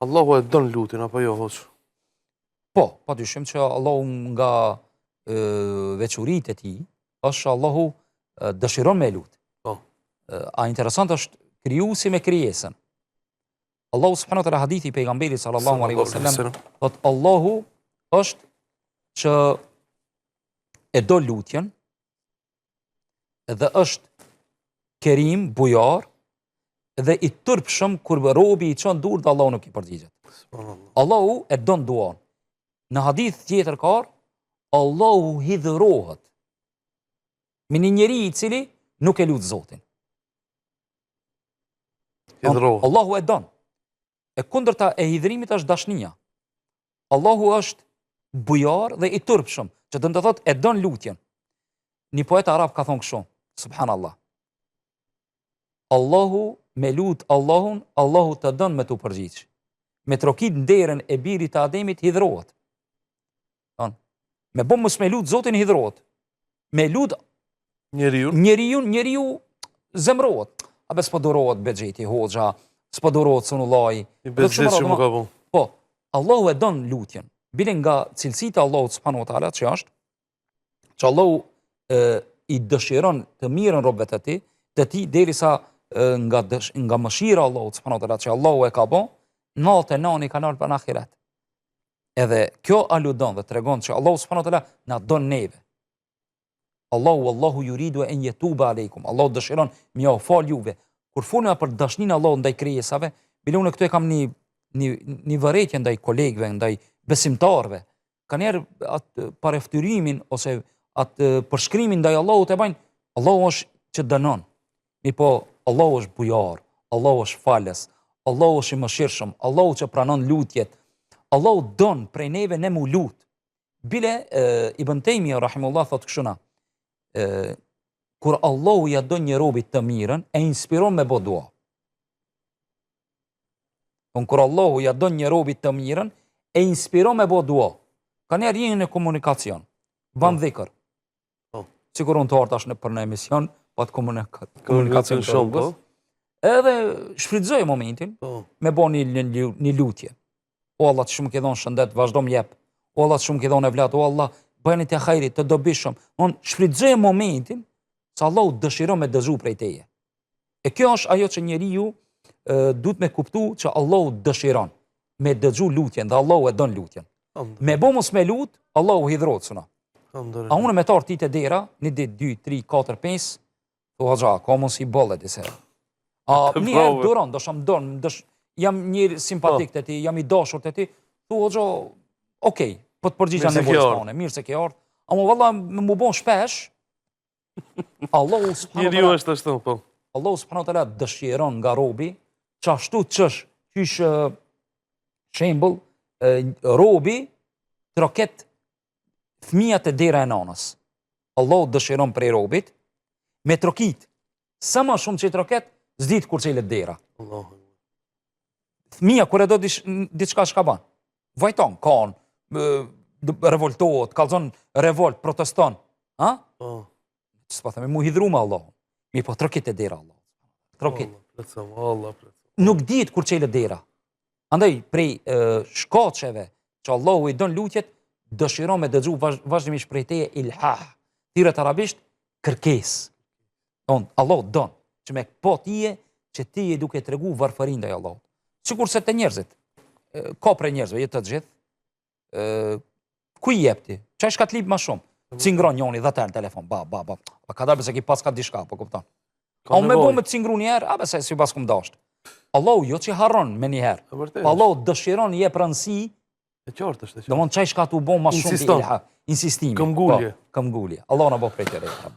Allahu e don lutin, apo jo, hoq? Po, pa dyshim që Allahu nga veçuritë e tij, është Allahu dëshiron me lut. Po. A interesant është krijuesi me krijesën. Allahu subhanahu wa taala hadithi i pejgamberit sallallahu alaihi wasallam thot Allahu është që e do lutjen dhe është kerim, bujar dhe i turpshëm kur robi i çon dur dhe Allahu nuk i përgjigjet. Allahu e don duan. Në hadith tjetër ka Allahu hidhrohet me një njeri i cili nuk e lut Zotin. Hidhrohet. Allahu e don. E kundërta e hidhrimit është dashnia. Allahu është bujar dhe i turpshëm, që do të thotë e don lutjen. Një poet arab ka thonë kështu, subhanallah. Allahu me lut Allahun, Allahu të don me tu përgjigj. Me trokit nderën e birit të Ademit hidhrohet. Me bom mos me lut Zotin hidhrohet. Me lut njeriu zemrohet. A be s'po durohet Bexheti, Hoxha, s'po durohet Sunullahi. I bezet që më ka bon. Po, Allahu e don lutjen. Bile nga cilësitë e Allahut subhanahu wa taala që është që Allahu i dëshiron të mirën robët e tij, derisa nga mëshira e Allahut subhanahu wa taala që Allahu e ka bën, natë nani ka nal për ahiret. Edhe kjo aludon dhe tregon që Allahu subhanahu wa taala na don neve. Allahu yuridu an yatuba aleikum. Allahu dëshiron më u fal juve. Kur folna për dashninë Allahut ndaj krijesave, bile unë këtu e kam një vërejtje ndaj kolegëve, ndaj besimtarëve. Kanë atë pareftyrimin ose atë përshkrimin ndaj Allahut e bajnë, Allahu është që dënon. Po Allahu është bujar, Allahu është falës, Allahu është i mëshirshëm, Allahu që pranon lutjet. Allahu don prej neve ne mu lut. Bile Ibn Taymija rahimullah thotë kështu kur Allahu ja don një robit të mirën, e inspiron me bo dua. Kur Allahu ja don një robit të mirën, e inspiron me bo dua. Ka njerë jeni në komunikacion, ban dhikër. Sigur unë të artash për në emision, pa të komunikacion të rrugës. Edhe shfrytëzoj momentin, me bo një lutje. O Allah që shumë ke dhonë shëndet, vazhdo më jep. O Allah që shumë ke dhonë e vlat, o Allah, bëjnë të hajri, të dobishëm. Unë shfrytëzoj momentin, sa Allahu dëshiron me dëgju prej teje. E kjo është ajo që njeriu duhet me kuptu që Allahu dëshiron me dëgju lutjen, dhe Allahu e don lutjen. Me bo mos me lut, Allahu hidhrot suna. A unë me tarë ti të dera, një dit, 2, 3, 4, 5, të haqja, ka mos i bëllet i se. Një e duron, jam një simpatik të ti, jam i dashur të ti, të haqja, okej, po të përgjigja nevojës tane, mirë se ke ardhë, a mu valla më bon shpesh, Allahu subhanahu wa taala dëshiron nga robi, që ashtu qysh shembull, robi troket fëmijat e dera e nanës. Allahu dëshiron prej robit, me trokit, sa më shumë që i troket, s'dit kur çelet dera. Fëmija, kur e do diçka shka ban, vajton, kan, revoltohet, kalzon revolt, proteston. S'pa thëme, mu hidhru me Allah. Mi po trokit e dera Allah. Trokit. Nuk dit kur çelet dera. Andaj, prej shkaqeve që Allahu i don lutjet, dëshiron me dëgju vazhdimisht prej teje ilhah. Thirret arabisht, kërkes. Allah don, që me po tije, që ti e duke tregu varfërinë ndaj Allahut. Sikur se të njerëzit, ka prej njerëzve, jetë të gjithë, ku i jepti? Çaj shka t'lip ma shumë? Cingron njoni dhe të në telefon, ba, ka darbe se ki pas ka dishka, po kupton. A unë me bo me të cingru njerë, a bese si pas kum dasht. Allahu jo që harron me njëherë, Allahu dëshiron je pranësi, do mon qaj shka t'u bo ma shumë insistimi. Këmgullje. Allah në bo prej të rejtë.